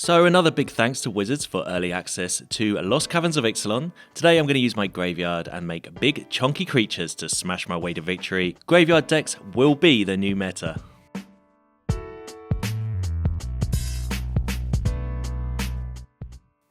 So another big thanks to Wizards for early access to Lost Caverns of Ixalan. Today I'm going to use my graveyard and make big chunky creatures to smash my way to victory. Graveyard decks will be the new meta.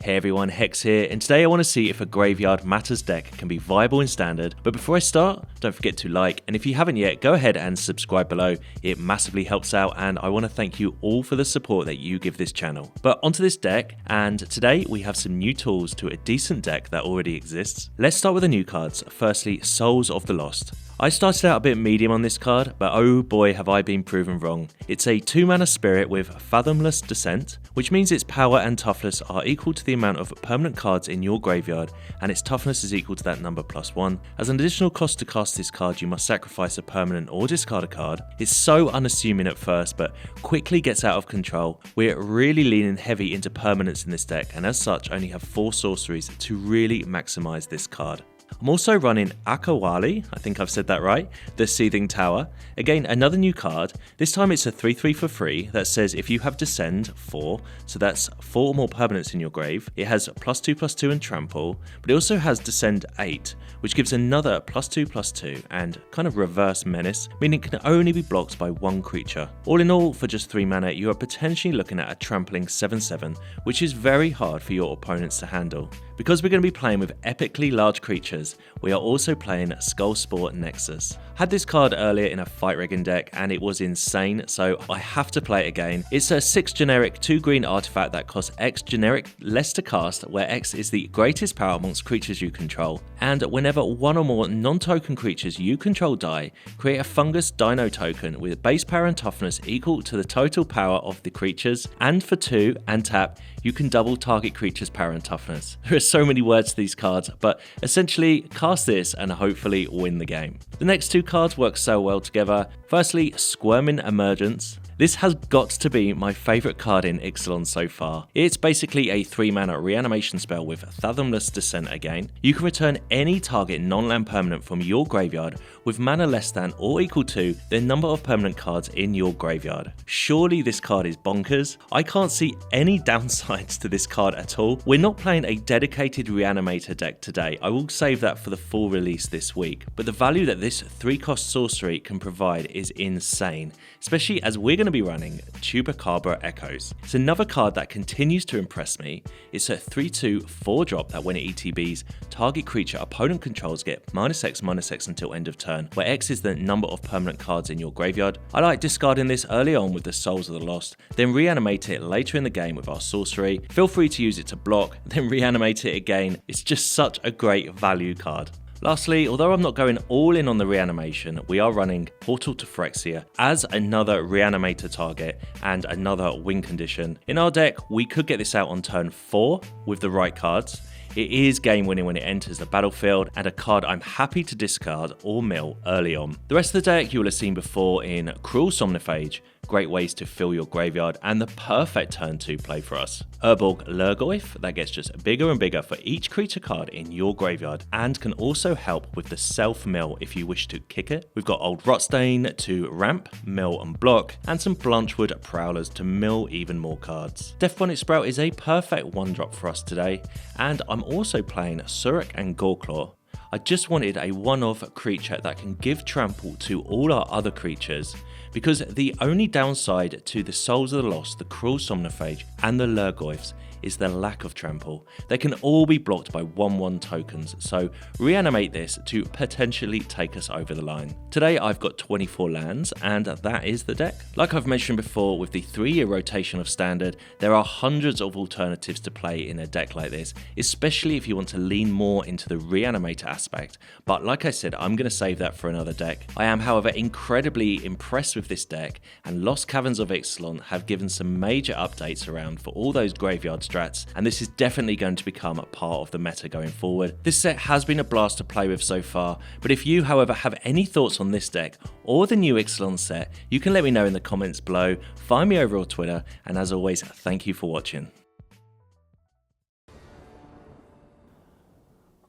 Hey everyone, Hex here, and today I want to see if a Graveyard Matters deck can be viable in Standard. But before I start, don't forget to like, and if you haven't yet, go ahead and subscribe below. It massively helps out, and I want to thank you all for the support that you give this channel. But onto this deck, and today we have some new tools to a decent deck that already exists. Let's start with the new cards. Firstly, Souls of the Lost. I started out a bit medium on this card, but oh boy have I been proven wrong. It's a 2-mana spirit with Fathomless Descent, which means its power and toughness are equal to the amount of permanent cards in your graveyard, and its toughness is equal to that number +1. As an additional cost to cast this card, you must sacrifice a permanent or discard a card. It's so unassuming at first, but quickly gets out of control. We're really leaning heavy into permanents in this deck, and as such only have 4 sorceries to really maximise this card. I'm also running Akawalli, I think I've said that right, the Seething Tower. Again, another new card. This time it's a 3/3 for free that says if you have Descend 4, so that's 4 or more permanents in your grave, it has +2/+2 and Trample, but it also has Descend 8, which gives another +2/+2 and kind of reverse menace, meaning it can only be blocked by 1 creature. All in all, for just 3 mana, you are potentially looking at a trampling 7/7, which is very hard for your opponents to handle. Because we're going to be playing with epically large creatures, we are also playing Skullspore Nexus. Had this card earlier in a fight rigging deck and it was insane, so I have to play it again. It's a 6 generic 2 green artifact that costs X generic less to cast, where X is the greatest power amongst creatures you control. And whenever 1 or more non-token creatures you control die, create a Fungus Dino token with base power and toughness equal to the total power of the creatures, and for 2 and tap, you can double target creature's power and toughness. There are so many words to these cards, but essentially cast this and hopefully win the game. The next 2 cards work so well together. Firstly, Squirming Emergence. This has got to be my favourite card in Ixalan so far. It's basically a 3-mana reanimation spell with Fathomless Descent again. You can return any target non-land permanent from your graveyard with mana less than or equal to the number of permanent cards in your graveyard. Surely this card is bonkers. I can't see any downsides to this card at all. We're not playing a dedicated reanimator deck today. I will save that for the full release this week. But the value that this 3-cost sorcery can provide is insane, especially as we're going to be running Chupacabra Echoes. It's another card that continues to impress me. It's a 3/2 4-drop that when it ETBs, target creature opponent controls get -X/-X until end of turn, where X is the number of permanent cards in your graveyard. I like discarding this early on with the Souls of the Lost, then reanimate it later in the game with our sorcery. Feel free to use it to block, then reanimate it again. It's just such a great value card. Lastly, although I'm not going all in on the reanimation, we are running Portal to Phyrexia as another reanimator target and another win condition. In our deck, we could get this out on turn 4 with the right cards. It is game winning when it enters the battlefield, and a card I'm happy to discard or mill early on. The rest of the deck you will have seen before in Cruel Somnophage, great ways to fill your graveyard, and the perfect turn 2 play for us. Urborg Lhurgoyf, that gets just bigger and bigger for each creature card in your graveyard, and can also help with the self-mill if you wish to kick it. We've got Old Rutstein to ramp, mill and block, and some Blanchwood Prowlers to mill even more cards. Deathbonnet Sprout is a perfect 1-drop for us today, and I'm also playing Surrak and Goreclaw. I just wanted a one-off creature that can give trample to all our other creatures, because the only downside to the Souls of the Lost, the Cruel Somnophage, and the Lhurgoyfs is the lack of trample. They can all be blocked by 1/1 tokens, so reanimate this to potentially take us over the line. Today I've got 24 lands, and that is the deck. Like I've mentioned before, with the 3-year rotation of Standard, there are hundreds of alternatives to play in a deck like this, especially if you want to lean more into the reanimator aspect. But like I said, I'm going to save that for another deck. I am, however, incredibly impressed with this deck, and Lost Caverns of Ixalan have given some major updates around for all those graveyard strats, and this is definitely going to become a part of the meta going forward. This set has been a blast to play with so far, but if you, however, have any thoughts on this deck or the new Ixalan set, you can let me know in the comments below. Find me over on Twitter, and as always, thank you for watching.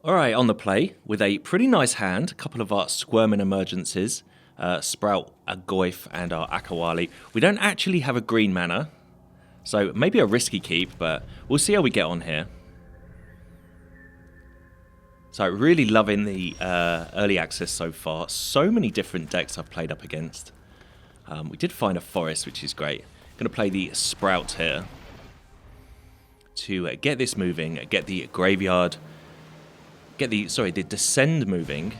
Alright, on the play, with a pretty nice hand, a couple of our Squirming Emergences, Sprout, a Goyf, and our Akawalli. We don't actually have a green mana, So maybe a risky keep, but we'll see how we get on here. So really loving the early access so far. So many different decks I've played up against. We did find a forest, which is great. Going to play the Sprout here to get this moving, get the graveyard, get the Descend moving.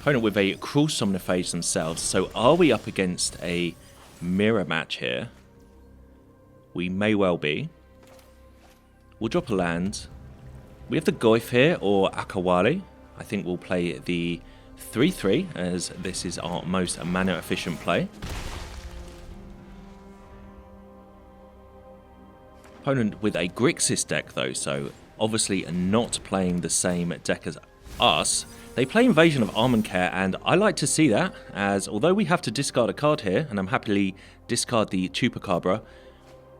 Opponent with a Cruel Somnophage themselves. So are we up against a mirror match here? We may well be. We'll drop a land. We have the Goyf here, or Akawalli. I think we'll play the 3-3, as this is our most mana efficient play. Opponent with a Grixis deck though, so obviously not playing the same deck as us. They play Invasion of Armancare, and I like to see that, as although we have to discard a card here, and I'm happily discard the Chupacabra,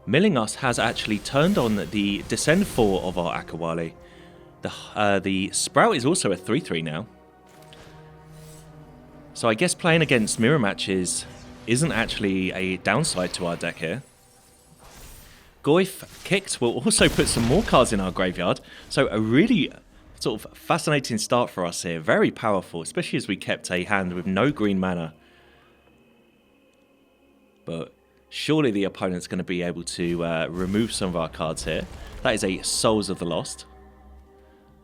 milling us has actually turned on the Descend 4 of our Akawalli. The Sprout is also a 3-3 now. So I guess playing against mirror matches isn't actually a downside to our deck here. Goyf kicked will also put some more cards in our graveyard. So a really sort of fascinating start for us here. Very powerful, especially as we kept a hand with no green mana. But surely the opponent's going to be able to remove some of our cards here. That is a Souls of the Lost.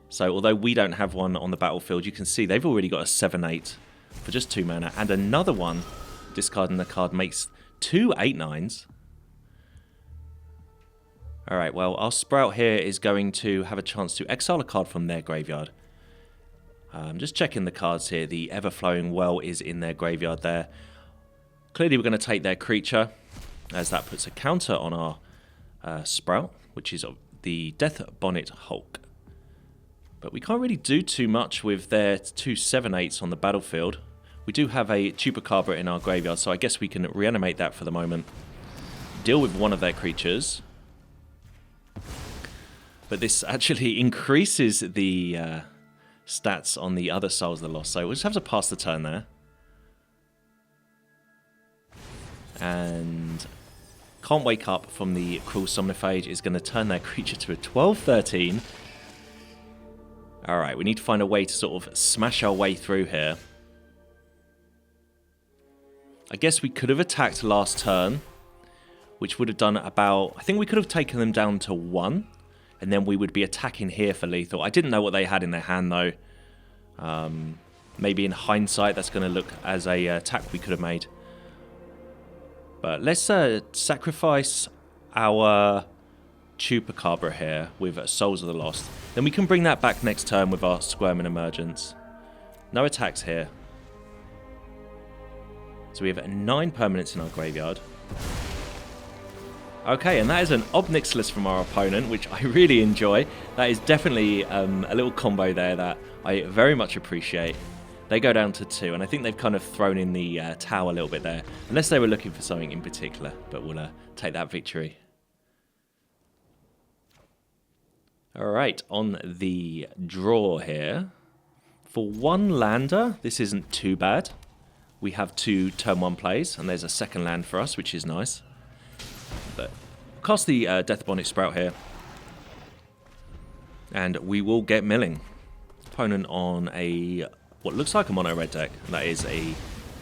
So although we don't have one on the battlefield, you can see they've already got a 7-8 for just 2 mana. And another one, discarding the card, makes 2 8/9s. Alright, well, our Sprout here is going to have a chance to exile a card from their graveyard. Just checking the cards here. The Everflowing Well is in their graveyard there. Clearly we're going to take their creature, as that puts a counter on our Sprout, which is the Deathbonnet Hulk. But we can't really do too much with their 2 7/8s on the battlefield. We do have a Chupacabra in our graveyard, so I guess we can reanimate that for the moment. Deal with one of their creatures. But this actually increases the stats on the other Souls of the Lost, so we'll just have to pass the turn there. And Can't Wake Up from the Cruel Somnophage is going to turn their creature to a 12-13. Alright, we need to find a way to sort of smash our way through here. I guess we could have attacked last turn, which would have done about... I think we could have taken them down to 1, and then we would be attacking here for lethal. I didn't know what they had in their hand, though. Maybe in hindsight, that's going to look as a attack we could have made. But let's sacrifice our Chupacabra here with Souls of the Lost. Then we can bring that back next turn with our Squirming Emergence. No attacks here. So we have 9 permanents in our graveyard. Okay, and that is an Ob Nixilis from our opponent, which I really enjoy. That is definitely a little combo there that I very much appreciate. They go down to 2, and I think they've kind of thrown in the towel a little bit there. Unless they were looking for something in particular, but we'll take that victory. Alright, on the draw here. For 1 lander, this isn't too bad. We have 2 turn 1 plays, and there's a second land for us, which is nice. But cast the Deathbonnet Sprout here. And we will get milling. Opponent on a... what looks like a mono red deck. And that is a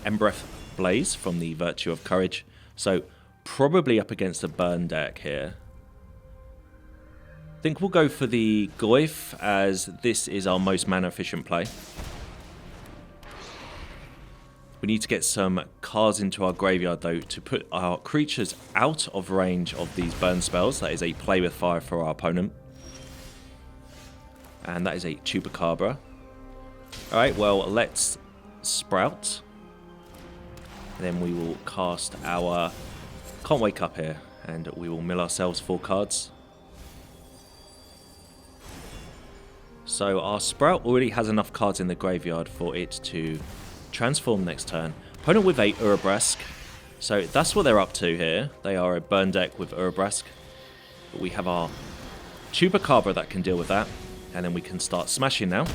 Embereth Blaze from the Virtue of Courage. So probably up against a burn deck here. I think we'll go for the Goyf, as this is our most mana efficient play. We need to get some cards into our graveyard though to put our creatures out of range of these burn spells. That is a play with fire for our opponent. And that is a Chupacabra. Alright, well, let's Sprout. And then we will cast our Can't Wake Up here, and we will mill ourselves 4 cards. So our Sprout already has enough cards in the graveyard for it to transform next turn. Opponent with a Urborg. So that's what they're up to here. They are a burn deck with Urborg. But we have our Chupacabra that can deal with that. And then we can start smashing now.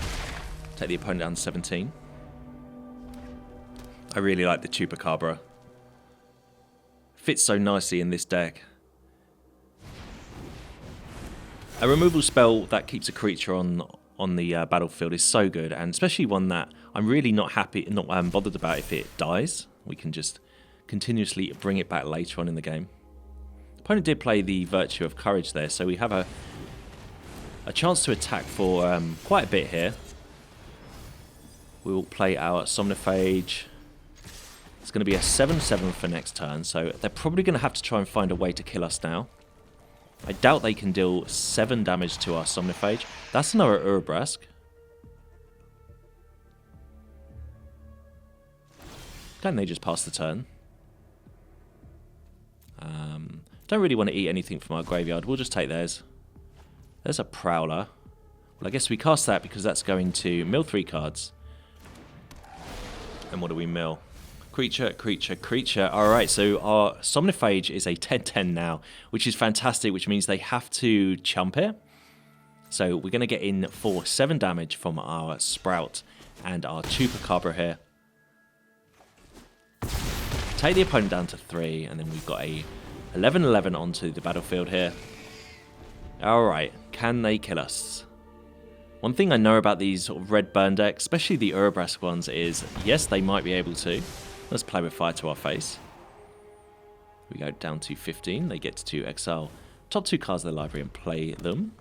Take the opponent down to 17. I really like the Chupacabra. Fits so nicely in this deck. A removal spell that keeps a creature on the battlefield is so good, and especially one that I'm really not bothered about if it dies. We can just continuously bring it back later on in the game. The opponent did play the Virtue of Courage there, so we have a chance to attack for quite a bit here. We will play our Somnophage. It's going to be a 7/7 for next turn, so they're probably going to have to try and find a way to kill us now. I doubt they can deal 7 damage to our Somnophage. That's another Urborg. Can they just pass the turn? Don't really want to eat anything from our graveyard. We'll just take theirs. There's a Prowler. Well, I guess we cast that because that's going to mill 3 cards. And what do we mill? Creature, creature, creature. Alright, so our Somnophage is a 10/10 now, which is fantastic, which means they have to chump it. So we're going to get in for 7 damage from our Sprout and our Chupacabra here. Take the opponent down to 3, and then we've got a 11/11 onto the battlefield here. Alright, can they kill us? One thing I know about these sort of red burn decks, especially the Urborg ones, is yes, they might be able to. Let's play with fire to our face. We go down to 15. They get to exile top 2 cards of their library and play them.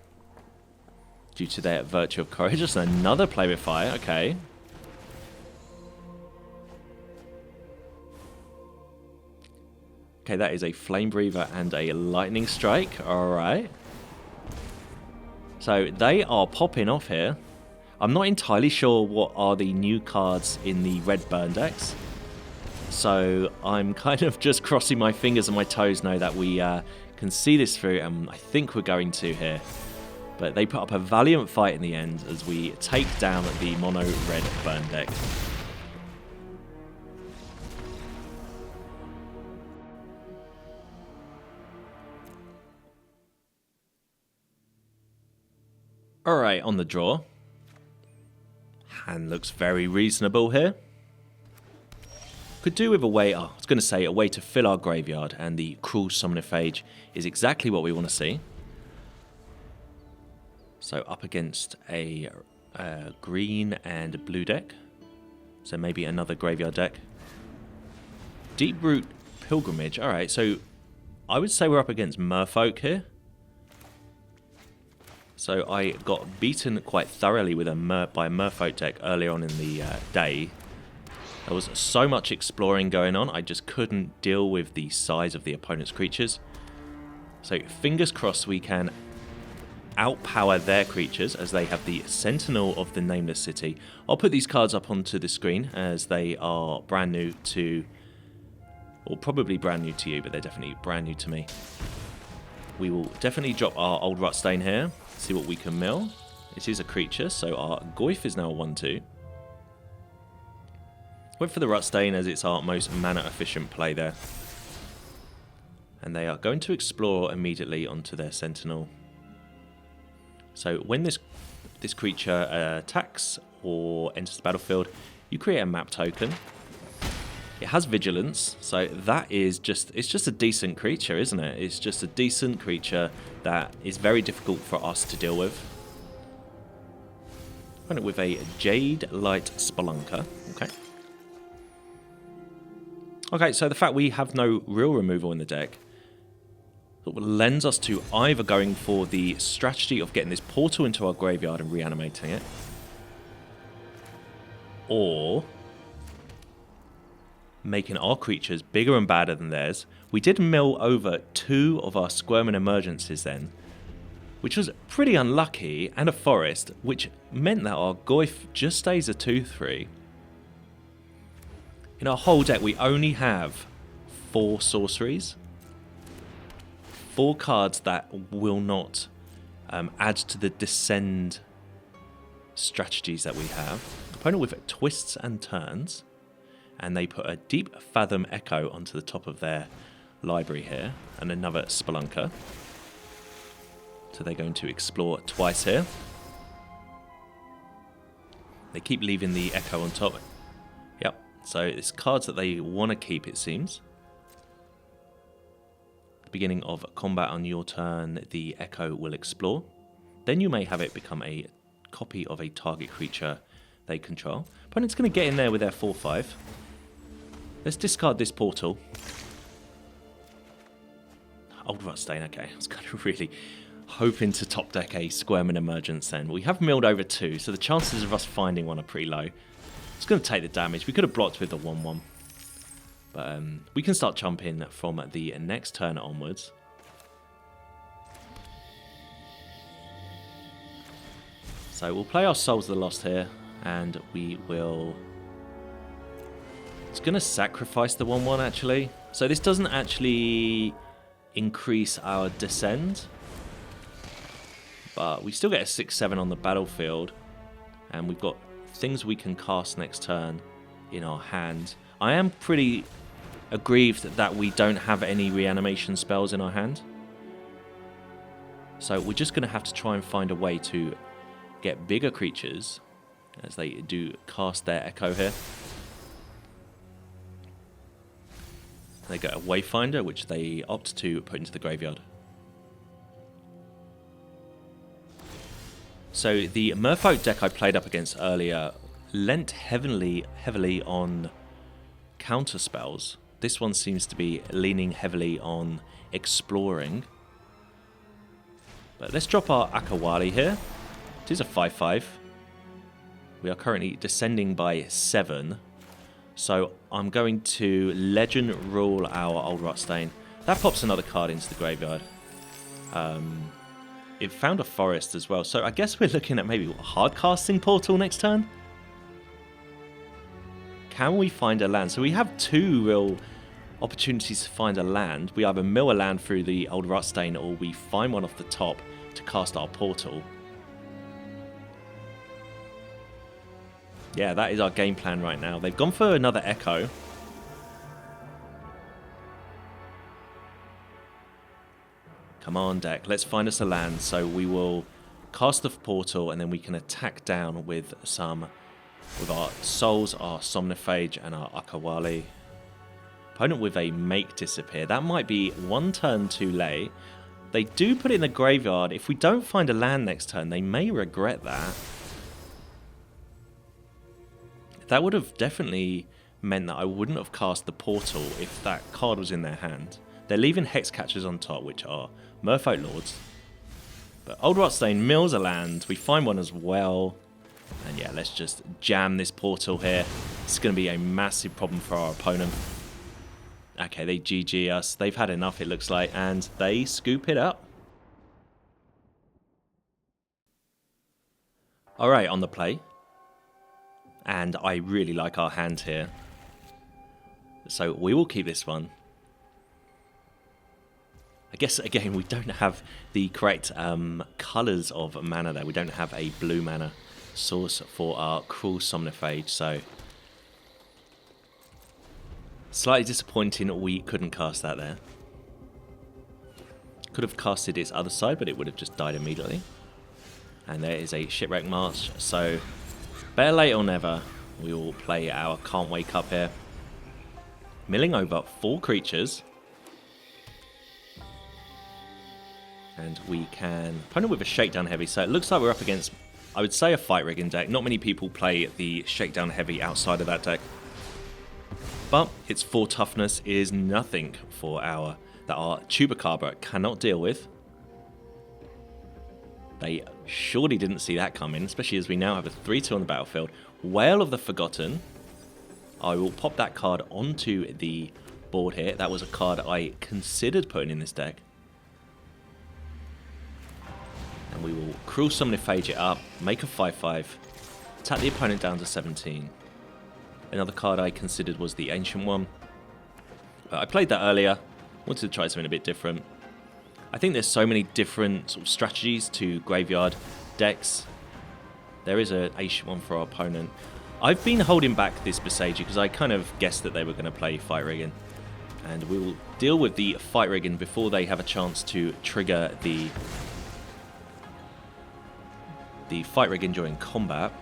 Due to their Virtue of Courage. Just another play with fire. Okay. Okay, that is a Flame Breather and a Lightning Strike. Alright. So they are popping off here. I'm not entirely sure what are the new cards in the red burn decks. So I'm kind of just crossing my fingers and my toes now that we can see this through, and I think we're going to here. But they put up a valiant fight in the end as we take down the mono red burn deck. Alright, on the draw. Hand looks very reasonable here. Could do with a way, I was going to say, a way to fill our graveyard, and the Cruel Somnophage is exactly what we want to see. So up against a green and blue deck. So maybe another graveyard deck. Deep-Root Pilgrimage. Alright, so I would say we're up against Merfolk here. So I got beaten quite thoroughly with by a Merfolk deck earlier on in the day. There was so much exploring going on, I just couldn't deal with the size of the opponent's creatures. So fingers crossed we can outpower their creatures as they have the Sentinel of the Nameless City. I'll put these cards up onto the screen as they are brand new to, or probably brand new to you, but they're definitely brand new to me. We will definitely drop our Old Rutstein here, see what we can mill. This is a creature, so our Goyf is now a 1/2. Went for the Rutstein as it's our most mana efficient play there. And they are going to explore immediately onto their Sentinel. So when this creature attacks or enters the battlefield, you create a map token. It has Vigilance, so that is it's just a decent creature, isn't it? It's just a decent creature that is very difficult for us to deal with. Run it with a Jade Light Spelunker. Okay. Okay, so the fact we have no real removal in the deck sort of lends us to either going for the strategy of getting this portal into our graveyard and reanimating it, or making our creatures bigger and badder than theirs. We did mill over 2 of our Squirming Emergences then, which was pretty unlucky, and a forest, which meant that our Goyf just stays a 2/3. In our whole deck, we only have 4 sorceries. 4 cards that will not add to the descend strategies that we have. Opponent with Twists and Turns. And they put a Deep Fathom Echo onto the top of their library here. And another Spelunker. So they're going to explore twice here. They keep leaving the Echo on top. Yep. So it's cards that they want to keep, it seems. Beginning of combat on your turn, the Echo will explore. Then you may have it become a copy of a target creature they control. Opponent's going to get in there with their 4/5. Let's discard this portal. Old Rutstein, okay. I was kind of really hoping to top deck a Squirming Emergence then. We have milled over 2, so the chances of us finding one are pretty low. It's going to take the damage. We could have blocked with the 1/1. But we can start jumping from the next turn onwards. So we'll play our Souls of the Lost here, and we will... It's going to sacrifice the 1/1 actually. So this doesn't actually increase our Descend, but we still get a 6/7 on the battlefield, and we've got things we can cast next turn in our hand. I am pretty aggrieved that we don't have any reanimation spells in our hand. So we're just going to have to try and find a way to get bigger creatures as they do cast their Echo here. They get a Wayfinder, which they opt to put into the graveyard. So the Merfolk deck I played up against earlier lent heavily on counter spells. This one seems to be leaning heavily on exploring. But let's drop our Akawalli here. It is a 5/5. We are currently descending by 7. So I'm going to Legend Rule our Old Rutstein. That pops another card into the graveyard. It found a forest as well. So I guess we're looking at maybe a hard casting portal next turn. Can we find a land? So we have 2 real opportunities to find a land. We either mill a land through the Old Rutstein, or we find one off the top to cast our portal. Yeah, that is our game plan right now. They've gone for another Echo. Come on, deck. Let's find us a land. So we will cast the portal, and then we can attack down with our Souls, our Somnophage, and our Akawalli. Opponent with a Make Disappear. That might be 1 turn too late. They do put it in the graveyard. If we don't find a land next turn, they may regret that. That would have definitely meant that I wouldn't have cast the portal if that card was in their hand. They're leaving Hex Catchers on top, which are Merfolk Lords. But Old Rutstein mills a land. We find one as well. And yeah, let's just jam this portal here. It's going to be a massive problem for our opponent. Okay, they GG us. They've had enough, it looks like, and they scoop it up. Alright, on the play. And I really like our hand here. So we will keep this one. I guess, again, we don't have the correct colours of mana there. We don't have a blue mana source for our Cruel Somnophage, so slightly disappointing we couldn't cast that there. Could have casted its other side, but it would have just died immediately. And there is a Shipwreck March, so better late or never. We will play our Can't Wake Up here. Milling over 4 creatures. And we can... Opponent with a Shakedown Heavy, so it looks like we're up against, I would say, a Fight Rigging deck. Not many people play the Shakedown Heavy outside of that deck. But its 4 toughness is nothing for that our Chupacabra cannot deal with. They surely didn't see that coming, especially as we now have a 3/2 on the battlefield. Whale of the Forgotten. I will pop that card onto the board here. That was a card I considered putting in this deck. And we will Cruel Somnophage it up, make a 5/5, tap the opponent down to 17. Another card I considered was the Ancient one. I played that earlier, wanted to try something a bit different. I think there's so many different sort of strategies to graveyard decks. There is an Ancient one for our opponent. I've been holding back this Besage because I kind of guessed that they were going to play Fight Rigging. And we will deal with the Fight Rigging before they have a chance to trigger the Fight Rigging during combat.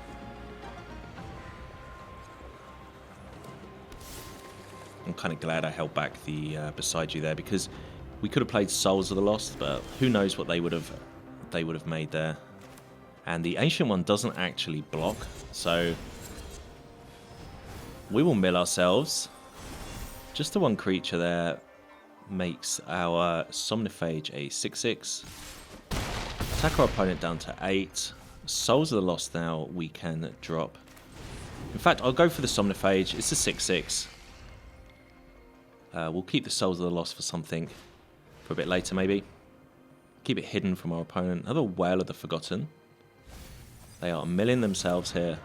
I'm kind of glad I held back the Beside You there, because we could have played Souls of the Lost, but who knows what they would have made there. And the Ancient One doesn't actually block, so we will mill ourselves. Just the one creature there makes our Somnophage a 6/6. Attack our opponent down to 8. Souls of the Lost now we can drop. In fact, I'll go for the Somnophage. It's a 6/6. We'll keep the Souls of the Lost for something for a bit later, maybe. Keep it hidden from our opponent. Another Whale of the Forgotten. They are milling themselves here.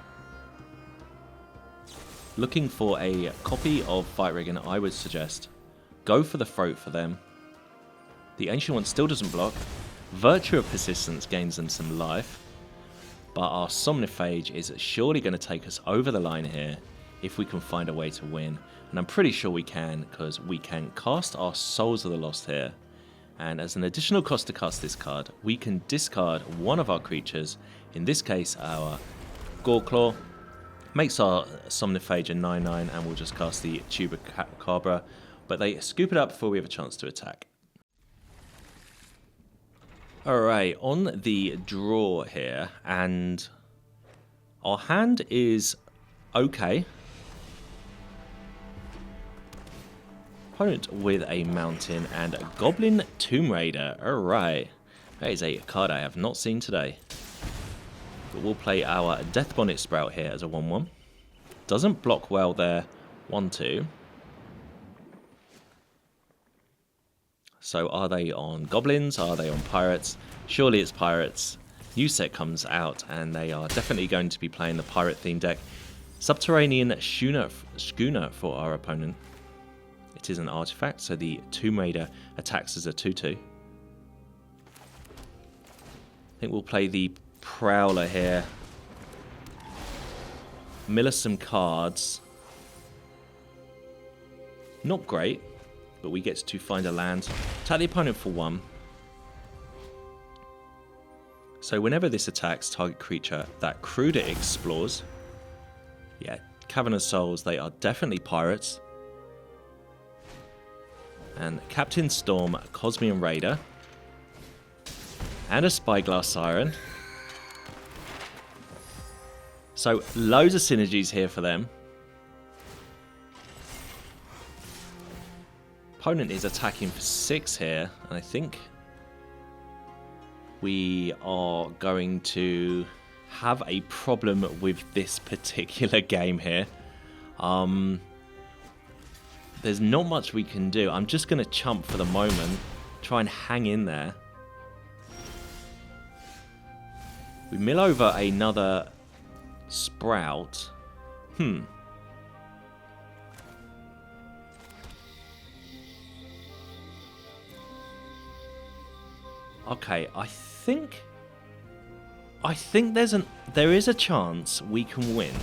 Looking for a copy of Fight Rig, and I would suggest go for the Throat for them. The Ancient One still doesn't block. Virtue of Persistence gains them some life. But our Somnophage is surely going to take us over the line here if we can find a way to win. And I'm pretty sure we can, because we can cast our Souls of the Lost here. And as an additional cost to cast this card, we can discard one of our creatures, in this case our Goreclaw. Makes our Somnophage a 9/9, and we'll just cast the Chupacabra. But they scoop it up before we have a chance to attack. Alright, on the draw here, and our hand is okay. Opponent with a Mountain and a Goblin Tomb Raider. Alright, that is a card I have not seen today. But we'll play our Deathbonnet Sprout here as a 1/1. Doesn't block well there. 1/2. So are they on Goblins? Are they on Pirates? Surely it's Pirates. New set comes out and they are definitely going to be playing the Pirate theme deck. Subterranean Schooner for our opponent. It is an artifact, so the Tomb Raider attacks as a 2/2. I think we'll play the Prowler here. Mill us some cards. Not great, but we get to find a land. Attack the opponent for 1. So whenever this attacks, target creature that Cruder explores. Yeah, Cavern Souls, they are definitely Pirates. And Captain Storm, Cosmian Raider. And a Spyglass Siren. So loads of synergies here for them. Opponent is attacking for 6 here, and I think we are going to have a problem with this particular game here. There's not much we can do. I'm just going to chump for the moment, try and hang in there. We mill over another Sprout. Okay, I think there is a chance we can win.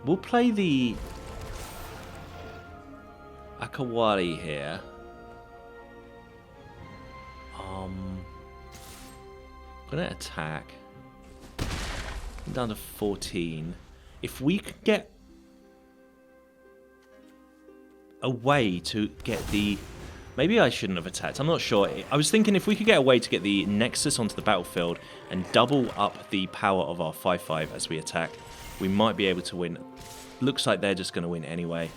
We'll play the Akawalli here. Gonna attack. I'm down to 14. If we could get a way to get the... Maybe I shouldn't have attacked. I'm not sure. I was thinking if we could get a way to get the Nexus onto the battlefield and double up the power of our 5/5 as we attack, we might be able to win. Looks like they're just going to win anyway.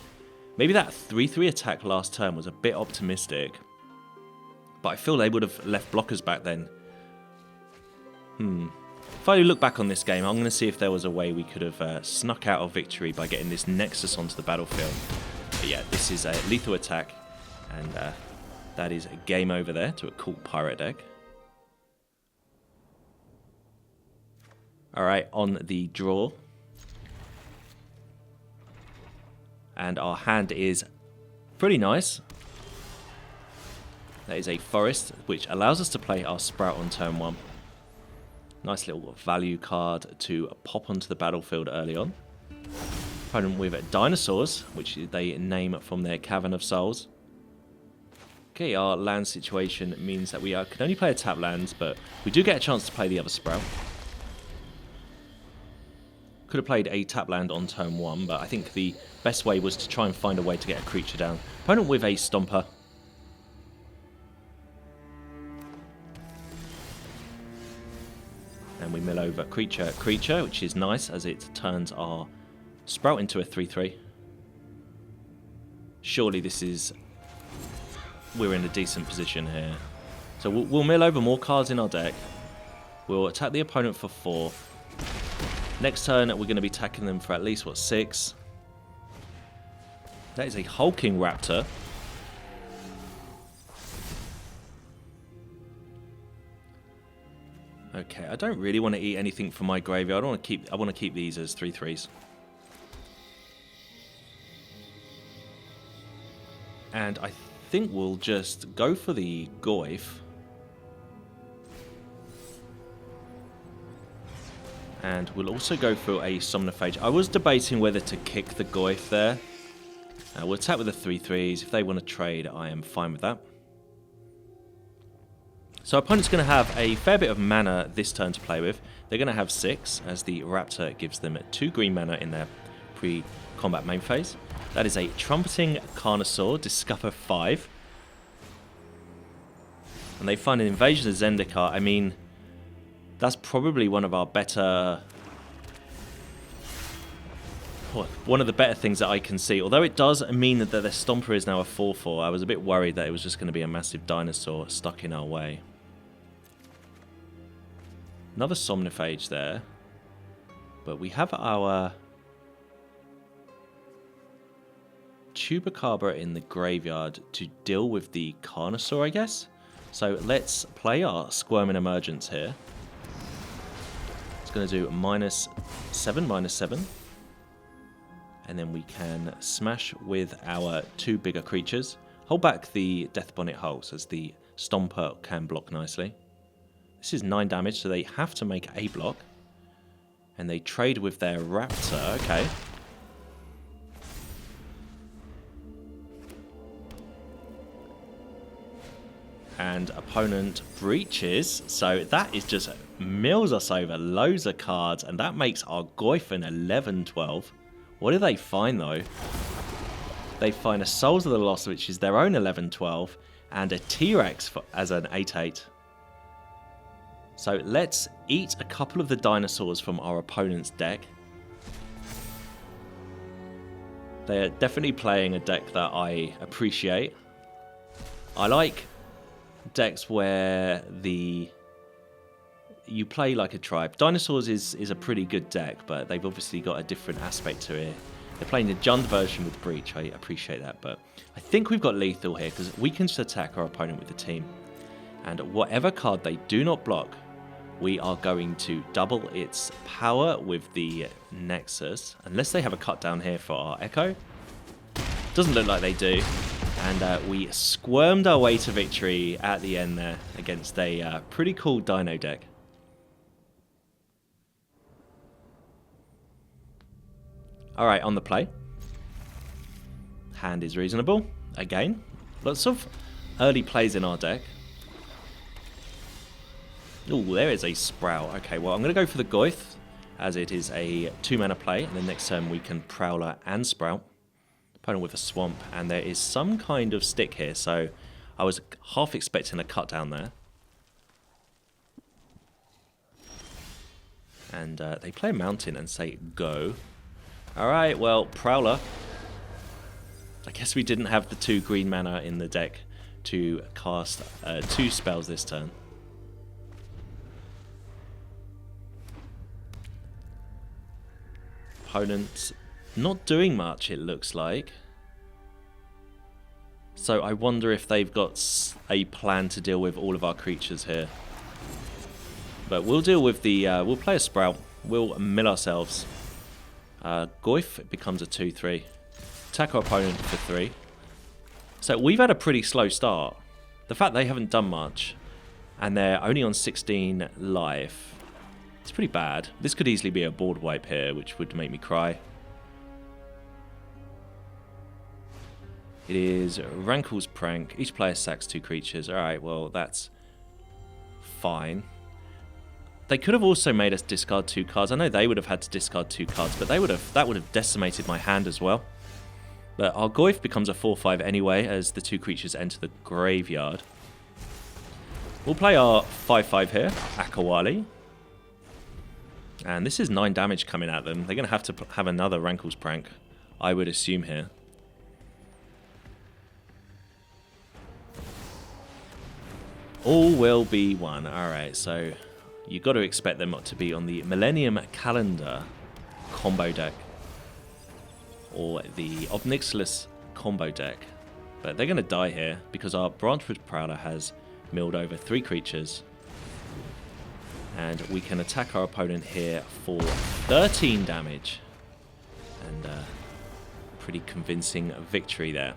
Maybe that 3/3 attack last turn was a bit optimistic. But I feel they would have left blockers back then. If I look back on this game, I'm going to see if there was a way we could have snuck out of victory by getting this Nexus onto the battlefield. But yeah, this is a lethal attack. And that is a game over there to a cool pirate deck. Alright, on the draw. And our hand is pretty nice. That is a forest, which allows us to play our Sprout on turn 1. Nice little value card to pop onto the battlefield early on. Opponent with dinosaurs, which they name from their Cavern of Souls. Okay, our land situation means that we can only play a tap lands, but we do get a chance to play the other Sprout. Could have played a tap land on turn 1, but I think the best way was to try and find a way to get a creature down. Opponent with a Stomper. And we mill over creature, which is nice as it turns our Sprout into a 3/3. Surely this is... we're in a decent position here. So we'll mill over more cards in our deck. We'll attack the opponent for 4. Next turn, we're going to be attacking them for at least, what, 6? That is a hulking raptor. Okay, I don't really want to eat anything from my graveyard. I want to keep these as 3/3s. And I think we'll just go for the Goyf. And we'll also go for a Somnophage. I was debating whether to kick the Goyf there. We'll attack with the 3/3s. If they want to trade, I am fine with that. So our opponent's going to have a fair bit of mana this turn to play with. They're going to have 6, as the Raptor gives them 2 green mana in their pre-combat main phase. That is a Trumpeting Carnosaur, Discover 5. And they find an Invasion of Zendikar. I mean, that's probably one of our better... one of the better things that I can see. Although it does mean that their Stomper is now a 4/4. I was a bit worried that it was just going to be a massive dinosaur stuck in our way. Another Somnophage there. But we have our Chupacabra in the graveyard to deal with the Carnosaur, I guess. So let's play our Squirming Emergence here. It's going to do -7. And then we can smash with our 2 bigger creatures. Hold back the Deathbonnet Hulks as the Stomper can block nicely. This is 9 damage, so they have to make a block. And they trade with their Raptor. Okay. And opponent breaches. So that is just mills us over loads of cards. And that makes our Goyf an 11/12. What do they find, though? They find a Souls of the Lost, which is their own 11/12, and a T-Rex as an 8/8. So let's eat a couple of the dinosaurs from our opponent's deck. They're definitely playing a deck that I appreciate. I like decks where you play like a tribe. Dinosaurs is a pretty good deck, but they've obviously got a different aspect to it. They're playing the Jund version with Breach. I appreciate that, but I think we've got lethal here because we can just attack our opponent with the team. And whatever card they do not block, we are going to double its power with the Nexus. Unless they have a cut down here for our Echo. Doesn't look like they do. And we squirmed our way to victory at the end there against a pretty cool dino deck. Alright, on the play. Hand is reasonable. Again, lots of early plays in our deck. Oh, there is a Sprout. Okay, well, I'm going to go for the Goyf, as it is a 2-mana play. And then next turn we can Prowler and Sprout. Opponent with a Swamp, and there is some kind of stick here, so I was half expecting a cut down there. And they play a Mountain and say go. Alright, well, Prowler. I guess we didn't have the 2 green mana in the deck to cast 2 spells this turn. Opponent not doing much, it looks like. So I wonder if they've got a plan to deal with all of our creatures here. But we'll deal with the... we'll play a Sprout. We'll mill ourselves. Goyf becomes a 2/3. Attack our opponent for 3. So we've had a pretty slow start. The fact they haven't done much, and they're only on 16 life, it's pretty bad. This could easily be a board wipe here, which would make me cry. It is Rankle's Prank. Each player sacks 2 creatures. Alright, well, that's fine. They could have also made us discard 2 cards. I know they would have had to discard 2 cards, but that would have decimated my hand as well. But our Goyf becomes a 4/5 anyway, as the 2 creatures enter the graveyard. We'll play our 5/5 here, Akawalli. And this is 9 damage coming at them. They're going to have have another Rankle's Prank, I would assume here. All will be one. Alright, so you got to expect them to be on the Millennium Calendar combo deck. Or the Obnixilis combo deck. But they're going to die here because our Blanchwood Prowler has milled over 3 creatures. And we can attack our opponent here for 13 damage. And pretty convincing victory there.